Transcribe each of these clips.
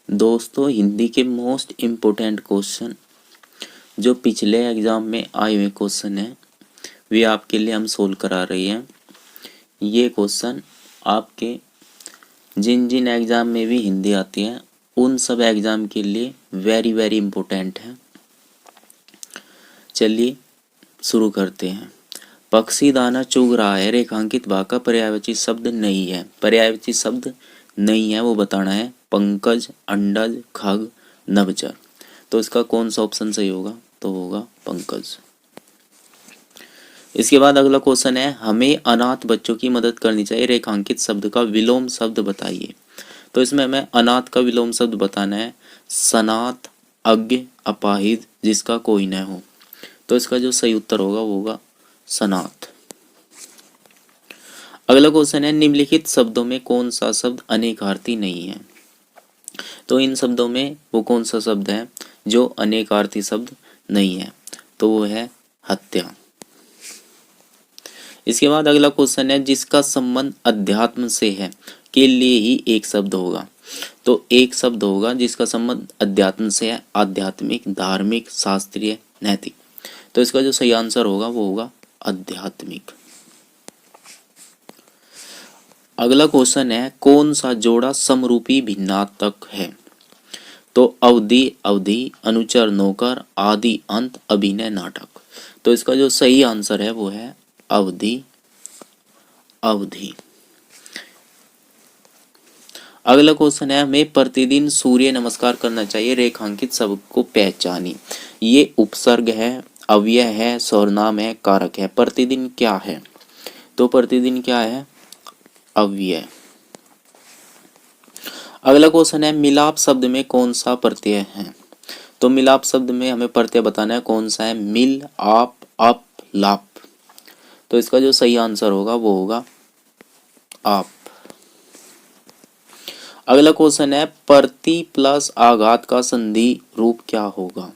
दोस्तों, हिंदी के most important question जो पिछले एग्ज़ाम में आए हुए क्वेश्चन हैं वे आपके लिए हम सोल्व करा रहे हैं। ये क्वेश्चन आपके जिन जिन एग्ज़ाम में भी हिंदी आती है उन सब एग्ज़ाम के लिए वेरी वेरी इम्पोर्टेंट है। चलिए शुरू करते हैं। पक्षी दाना चुग रहा है रेखांकित भाग का पर्यायवाची शब्द नहीं है। पर्यायवाची शब्द नहीं है वो बताना है। पंकज, अंडज, खग, नभचर। तो इसका कौन सा ऑप्शन सही होगा? तो होगा पंकज। इसके बाद अगला क्वेश्चन है, हमें अनाथ बच्चों की मदद करनी चाहिए, रेखांकित शब्द का विलोम शब्द बताइए। तो इसमें हमें अनाथ का विलोम शब्द बताना है। सनाथ, अज्ञ, अपाहिज, जिसका कोई न हो। तो इसका जो सही उत्तर होगा वो होगा सनाथ। अगला क्वेश्चन है, निम्नलिखित शब्दों में कौन सा शब्द अनेकार्थी नहीं है? तो इन शब्दों में वो कौन सा शब्द है जो अनेकार्थी शब्द नहीं है? तो वो है हत्या। इसके बाद अगला क्वेश्चन है, जिसका संबंध अध्यात्म से है के लिए ही एक शब्द होगा। तो एक शब्द होगा जिसका संबंध अध्यात्म से है, आध्यात्मिक, धार्मिक, शास्त्रीय, नैतिक। तो इसका जो सही आंसर होगा वो होगा आध्यात्मिक। अगला क्वेश्चन है, कौन सा जोड़ा समरूपी भिन्नार्थक है? तो अवधि अवधि, अनुचर नौकर, आदि अंत, अभिनय नाटक। तो इसका जो सही आंसर है वो है अवधि अवधि। अगला क्वेश्चन है, हमें प्रतिदिन सूर्य नमस्कार करना चाहिए, रेखांकित शब्द को पहचानिए। ये उपसर्ग है, अव्यय है, सर्वनाम है, कारक है। प्रतिदिन क्या है? तो प्रतिदिन क्या है? अव्यय। अगला क्वेश्चन है, मिलाप शब्द में कौन सा प्रत्यय है? तो मिलाप शब्द में हमें प्रत्यय बताना है कौन सा है। मिल, आप, अप, लाप। तो इसका जो सही आंसर होगा वो होगा आप। अगला क्वेश्चन है, प्रति प्लस आघात का संधि रूप क्या होगा?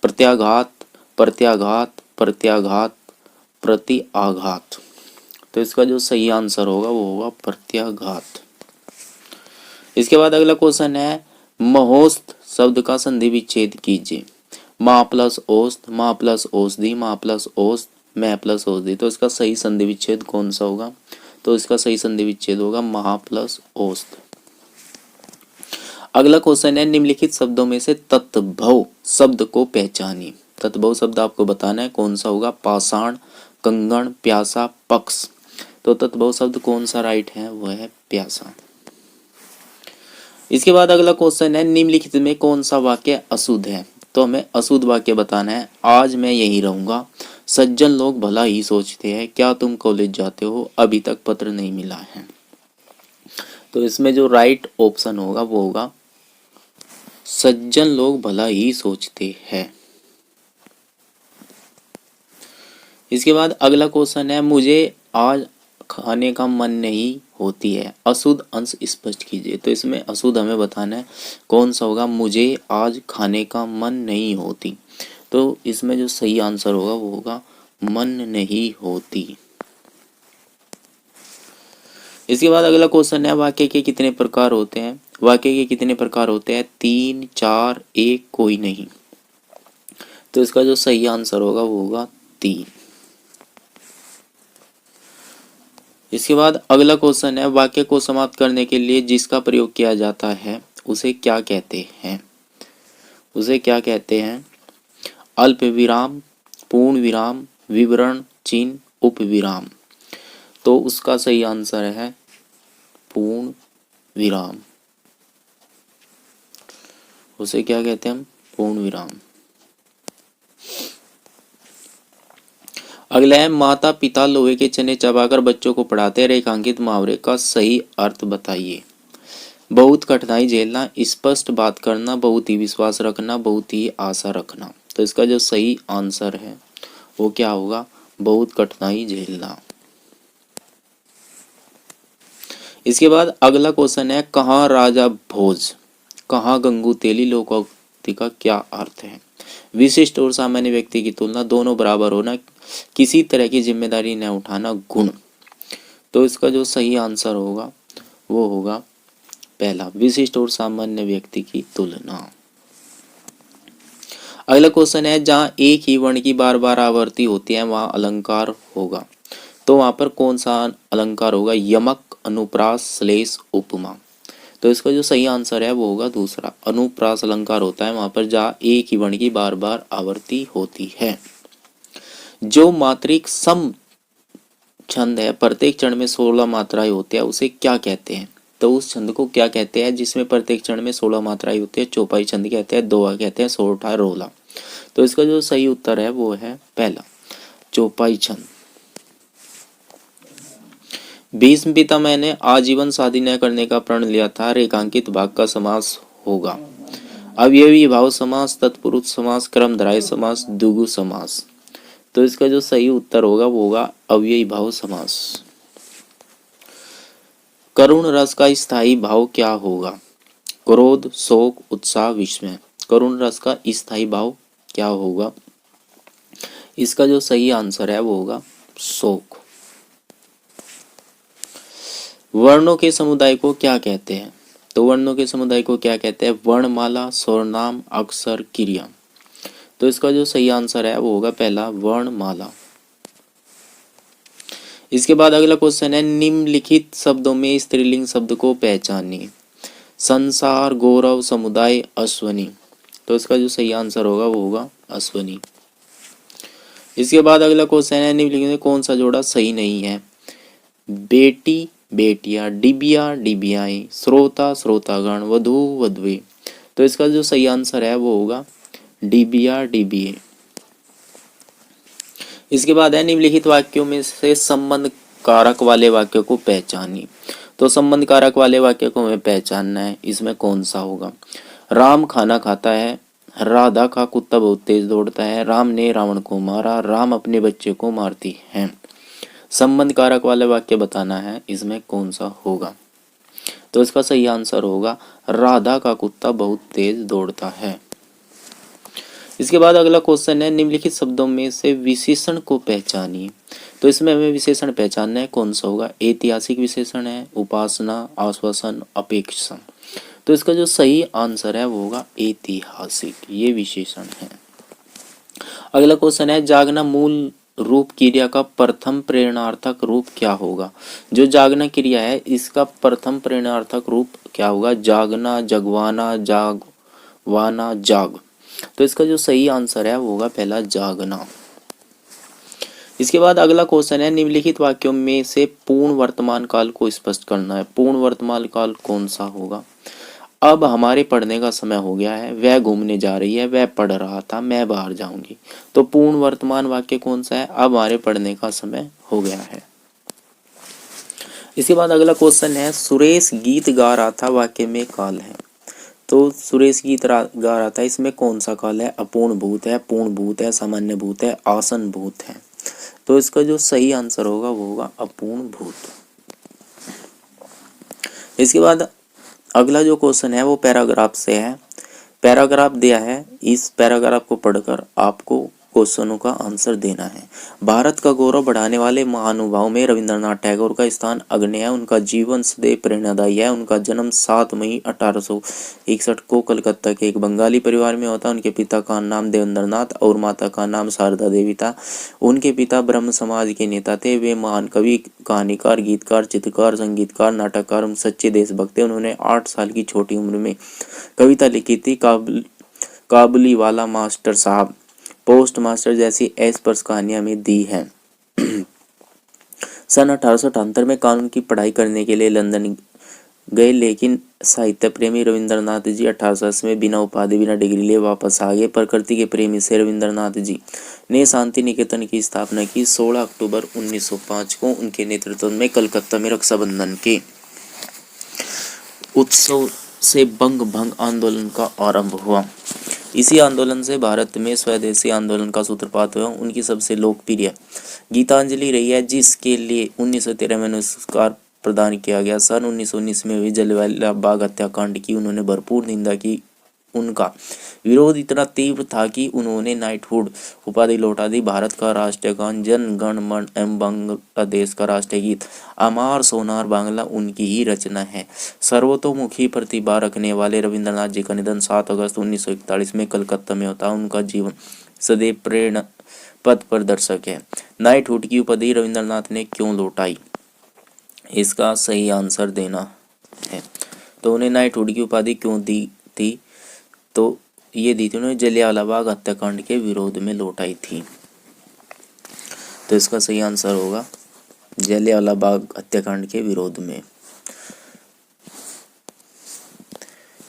प्रत्याघात, प्रत्याघात, प्रत्याघात, प्रति आघात। तो इसका जो सही आंसर होगा वो होगा प्रत्याघात। इसके बाद अगला क्वेश्चन है, महोस्त शब्द का संधि विच्छेद कीजिए। माँ प्लस औस्त, माँ प्लस औषधि, माँ प्लस औस्त, मैं प्लस औषधि। तो इसका सही संधि विच्छेद कौन सा होगा? तो इसका सही संधि विच्छेद होगा महा प्लस औस्त। अगला क्वेश्चन है, निम्नलिखित शब्दों में से तत्भव शब्द को पहचानिए। तत्भव शब्द आपको बताना है कौन सा होगा। पाषाण, कंगन, प्यासा, पक्ष। तो तत्भव शब्द कौन सा राइट है? वो है प्यासा। इसके बाद अगला क्वेश्चन है, निम्नलिखित में कौन सा वाक्य अशुद्ध है? तो हमें अशुद्ध वाक्य बताना है। आज मैं यहीं रहूंगा, सज्जन लोग भला ही सोचते हैं, क्या तुम कॉलेज जाते हो, अभी तक पत्र नहीं मिला है। तो इसमें जो राइट ऑप्शन होगा वो होगा सज्जन लोग भला ही सोचते हैं। इसके बाद अगला क्वेश्चन है, मुझे आज खाने का मन नहीं होती है, अशुद्ध अंश स्पष्ट कीजिए। तो इसमें अशुद्ध हमें बताना है कौन सा होगा। मुझे आज खाने का मन नहीं होती। तो इसमें जो सही आंसर होगा वो होगा मन नहीं होती। इसके बाद अगला क्वेश्चन है, वाक्य के कितने प्रकार होते हैं? वाक्य के कितने प्रकार होते हैं? 3, 4, 1, कोई नहीं। तो इसका जो सही आंसर होगा वो होगा 3। इसके बाद अगला क्वेश्चन है, वाक्य को समाप्त करने के लिए जिसका प्रयोग किया जाता है उसे क्या कहते हैं? उसे क्या कहते हैं? अल्प विराम, पूर्ण विराम, विवरण चिन्ह, उप विराम। तो उसका सही आंसर है पूर्ण विराम। उसे क्या कहते हैं हम? पूर्ण विराम। अगला है, माता पिता लोहे के चने चबाकर बच्चों को पढ़ाते हैं, रेखांकित मुहावरे का सही अर्थ बताइए। बहुत कठिनाई झेलना, स्पष्ट बात करना, बहुत ही विश्वास रखना, बहुत ही आशा रखना। तो इसका जो सही आंसर है वो क्या होगा? बहुत कठिनाई झेलना। इसके बाद अगला क्वेश्चन है, कहाँ राजा भोज, कहाँ गंगू तेली लोकोक्ति का क्या अर्थ है? विशिष्ट और सामान्य व्यक्ति की तुलना, दोनों बराबर होना, किसी तरह की जिम्मेदारी न उठाना, गुण। तो इसका जो सही आंसर होगा वो होगा पहला, विशिष्ट और सामान्य व्यक्ति की तुलना। अगला क्वेश्चन है, जहाँ एक ही वर्ण की बार बार आवृत्ति होती है वहाँ अलंकार होगा, तो वहां पर कौन सा अलंकार होगा? यमक, अनुप्रास, श्लेष, उपमा। तो इसका जो सही आंसर है वो होगा दूसरा, अनुप्रास अलंकार होता है वहां पर जहाँ एक ही वर्ण की बार बार आवृत्ति होती है। जो मात्रिक सम छंद है, प्रत्येक चरण में 16 मात्राएं होती है, उसे क्या कहते हैं? तो उस छंद को क्या कहते हैं जिसमें प्रत्येक चरण में 16 मात्राएं होती है? चौपाई छंद कहते हैं, दोहा कहते हैं, सोरठा, रोला। तो इसका जो सही उत्तर है वो है पहला, चौपाई छंद। भीष्म पितामह ने आजीवन शादी न करने का प्रण लिया था, रेखांकित भाग का समास होगा। अवयवी भाव समास, तत्पुरुष समास, क्रमधारय समास, द्विगु समास। तो इसका जो सही उत्तर होगा वो होगा अव्ययी भाव समास। करुण रस का स्थायी भाव क्या होगा? क्रोध, शोक, उत्साह, विस्मय। करुण रस का स्थायी भाव क्या होगा? इसका जो सही आंसर है वो होगा शोक। वर्णों के समुदाय को क्या कहते हैं? तो वर्णों के समुदाय को क्या कहते हैं? वर्णमाला, स्वरनाम, अक्षर, क्रिया। तो इसका जो सही आंसर है वो होगा पहला, वर्णमाला। इसके बाद अगला क्वेश्चन है, निम्नलिखित शब्दों में स्त्रीलिंग शब्द को पहचानिए। संसार, गौरव, समुदाय, अश्वनी। तो इसका जो सही आंसर होगा वो होगा अश्वनी। इसके बाद अगला क्वेश्चन है, निम्नलिखित में कौन सा जोड़ा सही नहीं है? बेटी, बेटियां, डिबिया, डिबियाएं, श्रोता, श्रोतागण, वधू, वधुए। तो इसका जो सही आंसर है वो होगा डिबिया, डिबिए। इसके बाद है, निम्नलिखित वाक्यों में से संबंध कारक वाले वाक्यों को पहचानिए। तो संबंध कारक वाले वाक्य को हमें पहचानना है, इसमें कौन सा होगा? राम खाना खाता है, राधा का कुत्ता बहुत तेज दौड़ता है, राम ने रावण को मारा, राम अपने बच्चे को मारती है। संबंध कारक वाले वाक्य बताना है, इसमें कौन सा होगा? तो इसका सही आंसर होगा राधा का कुत्ता बहुत तेज दौड़ता है। इसके बाद अगला क्वेश्चन है, निम्नलिखित शब्दों में से विशेषण को पहचानिए। तो इसमें हमें विशेषण पहचानना है, कौन सा होगा? ऐतिहासिक विशेषण है, उपासना, आश्वासन, अपेक्षा। तो इसका जो सही आंसर है वो होगा ऐतिहासिक, ये विशेषण है। अगला क्वेश्चन है, जागना मूल रूप क्रिया का प्रथम प्रेरणार्थक रूप क्या होगा? जो जागना क्रिया है इसका प्रथम प्रेरणार्थक रूप क्या होगा? जागना, जगवाना, जागवाना, जाग। तो इसका जो सही आंसर है वो होगा पहला, जागना। इसके बाद अगला क्वेश्चन है, निम्नलिखित वाक्यों में से पूर्ण वर्तमान काल को स्पष्ट करना है। पूर्ण वर्तमान काल कौन सा होगा? अब हमारे पढ़ने का समय हो गया है, वह घूमने जा रही है, वह पढ़ रहा था, मैं बाहर जाऊंगी। तो पूर्ण वर्तमान वाक्य कौन सा है? अब हमारे पढ़ने का समय हो गया है। इसके बाद अगला क्वेश्चन है, सुरेश गीत गा रहा था, वाक्य में काल है। तो सुरेश गीत गा रहा था, इसमें कौन सा काल है? अपूर्ण भूत है, पूर्ण भूत है, सामान्य भूत है, आसन भूत है। तो इसका जो सही आंसर होगा वो होगा अपूर्ण भूत। इसके बाद अगला जो क्वेश्चन है वो पैराग्राफ से है। पैराग्राफ दिया है, इस पैराग्राफ को पढ़कर आपको क्वेश्चनों का आंसर देना है। भारत का गौरव बढ़ाने वाले महानुभाव में रविंद्रनाथ टैगोर का स्थान अग्रणी है। उनका जीवन सदैव प्रेरणादायी है। उनका जन्म 7 मई 1861 को कलकत्ता के एक बंगाली परिवार में होता। उनके पिता का नाम देवेंद्रनाथ और माता का नाम शारदा देवी था। उनके पिता ब्रह्म समाज के नेता थे। वे महान कवि, कहानीकार, गीतकार, चित्रकार, संगीतकार, नाटककार और सच्चे देशभक्त थे। उन्होंने 8 साल की छोटी उम्र में कविता लिखी थी। काबुलीवाला मास्टर साहब, पोस्ट मास्टर जैसी अस्पष्ट कहानियां में दी हैं। सन 1878 में कानून की पढ़ाई करने के लिए लंदन गए, लेकिन साहित्य प्रेमी रविंद्रनाथ जी 1880 में बिना उपाधि, बिना डिग्री लिए वापस आ गए। प्रकृति के प्रेमी से रविंद्रनाथ जी ने शांति निकेतन की स्थापना की। 16 अक्टूबर 1905 को उनके नेतृत्व में कलकत्ता में रक्षाबंधन के उत्सव से बंग भंग आंदोलन का आरंभ हुआ। इसी आंदोलन से भारत में स्वदेशी आंदोलन का सूत्रपात हुआ। उनकी सबसे लोकप्रिय गीतांजलि रही है, जिसके लिए 1913 में पुरस्कार प्रदान किया गया। सन 1919 में हुई जलियांवाला बाग हत्याकांड की उन्होंने भरपूर निंदा की उनका विरोध इतना तीव्र था कि उन्होंने नाइटहुड उपाधि लौटा दी। भारत का राष्ट्रीय गान जन गण मन एवं बांग्लादेश का राष्ट्रीय गीत अमार सोनार बांग्ला उनकी ही रचना है। सर्वतोमुखी प्रतिभा रखने वाले रविंद्रनाथ जी का निधन 7 अगस्त 1941 में कलकत्ता में होता। उनका जीवन सदैव प्रेरणा पथ प्रदर्शक है। नाइटहुड की उपाधि रविंद्रनाथ ने क्यों लौटाई, इसका सही आंसर देना है। तो उन्हें नाइटहुड की उपाधि क्यों दी थी, तो ये दी थी उन्होंने जलियांवाला बाग हत्याकांड के विरोध में लौटाई थी। तो इसका सही आंसर होगा जलियांवाला बाग हत्याकांड के विरोध में।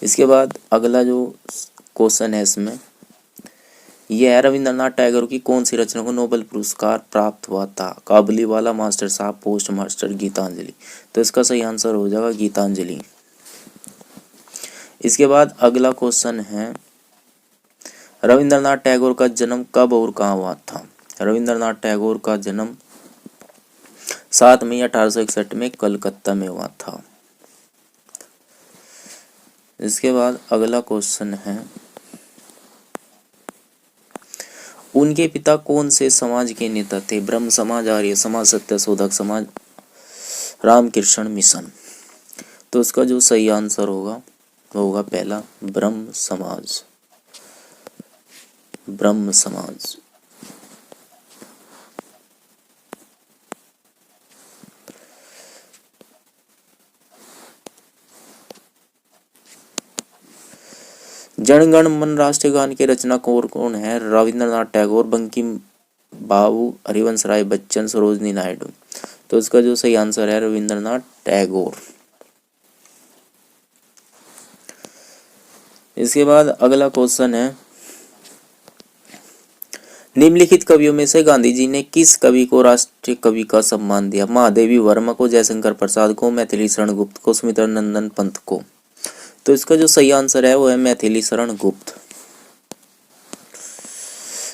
इसके बाद अगला जो क्वेश्चन है इसमें यह है, रविंद्रनाथ टैगोर की कौन सी रचना को नोबेल पुरस्कार प्राप्त हुआ था? काबुलीवाला, मास्टर साहब, पोस्ट मास्टर, गीतांजलि। तो इसका सही आंसर हो जाएगा गीतांजलि। इसके बाद अगला क्वेश्चन है, रविंद्रनाथ टैगोर का जन्म कब और कहाँ हुआ था? रविंद्रनाथ टैगोर का जन्म 7 मई 1861 में कलकत्ता में हुआ था। इसके बाद अगला क्वेश्चन है, उनके पिता कौन से समाज के नेता थे? ब्रह्म समाज, आर्य समाज, सत्य शोधक समाज, रामकृष्ण मिशन। तो इसका जो सही आंसर होगा वो होगा पहला ब्रह्म समाज। ब्रह्म समाज। जन गण मन राष्ट्रीय गान के रचनाकार कौन है? रविंद्रनाथ टैगोर, बंकिम बाबू, हरिवंश राय बच्चन, सरोजनी नायडू। तो इसका जो सही आंसर है रविंद्रनाथ टैगोर। इसके बाद अगला क्वेश्चन है, निम्नलिखित कवियों में से गांधी जी ने किस कवि को राष्ट्रीय कवि का सम्मान दिया? महादेवी वर्मा को, जयशंकर प्रसाद को, मैथिली शरण गुप्त को, सुमित्रा नंदन पंत को। तो इसका जो सही आंसर है वो है मैथिली शरण गुप्त।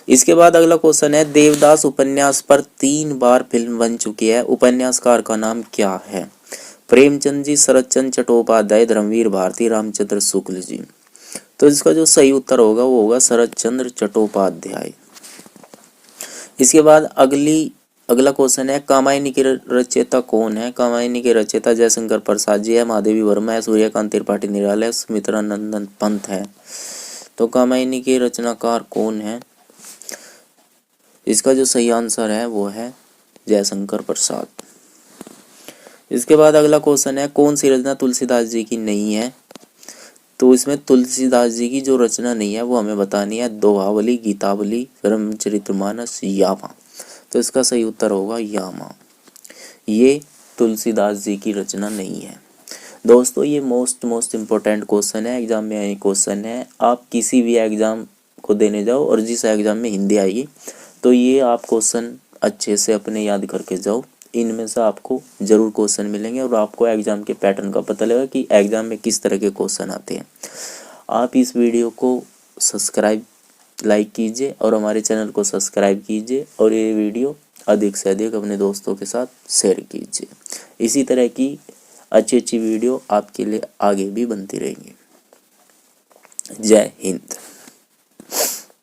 इसके बाद अगला क्वेश्चन है, देवदास उपन्यास पर 3 बार फिल्म बन चुकी है, उपन्यासकार का नाम क्या है? प्रेमचंद जी, शरद चंद्र चट्टोपाध्याय, धर्मवीर भारती, रामचंद्र शुक्ल जी। तो इसका जो सही उत्तर होगा वो होगा शरद चंद्र चट्टोपाध्याय। इसके बाद अगला क्वेश्चन है, कामायनी के रचयिता कौन है? कामायनी के रचयिता जयशंकर प्रसाद जी है, महादेवी वर्मा है, सूर्यकांत त्रिपाठी निराल है, सुमित्रा नंदन पंत है। तो कामायनी के रचनाकार कौन है? इसका जो सही आंसर है वो है जयशंकर प्रसाद। इसके बाद अगला क्वेश्चन है, कौन सी रचना तुलसीदास जी की नहीं है? तो इसमें तुलसीदास जी की जो रचना नहीं है वो हमें बतानी है, दोहावली, गीतावली, रामचरितमानस, यामा। तो इसका सही उत्तर होगा यामा। ये तुलसीदास जी की रचना नहीं है। दोस्तों ये मोस्ट इम्पोर्टेंट क्वेश्चन है, एग्जाम में आए क्वेश्चन है। आप किसी भी एग्जाम को देने जाओ और जिस एग्जाम में हिंदी आएगी तो ये आप क्वेश्चन अच्छे से अपने याद करके जाओ। इनमें से आपको जरूर क्वेश्चन मिलेंगे और आपको एग्जाम के पैटर्न का पता लगेगा कि एग्जाम में किस तरह के क्वेश्चन आते हैं। आप इस वीडियो को सब्सक्राइब लाइक कीजिए और हमारे चैनल को सब्सक्राइब कीजिए और ये वीडियो अधिक से अधिक अपने दोस्तों के साथ शेयर कीजिए। इसी तरह की अच्छी वीडियो आपके लिए आगे भी बनती रहेंगी। जय हिंद।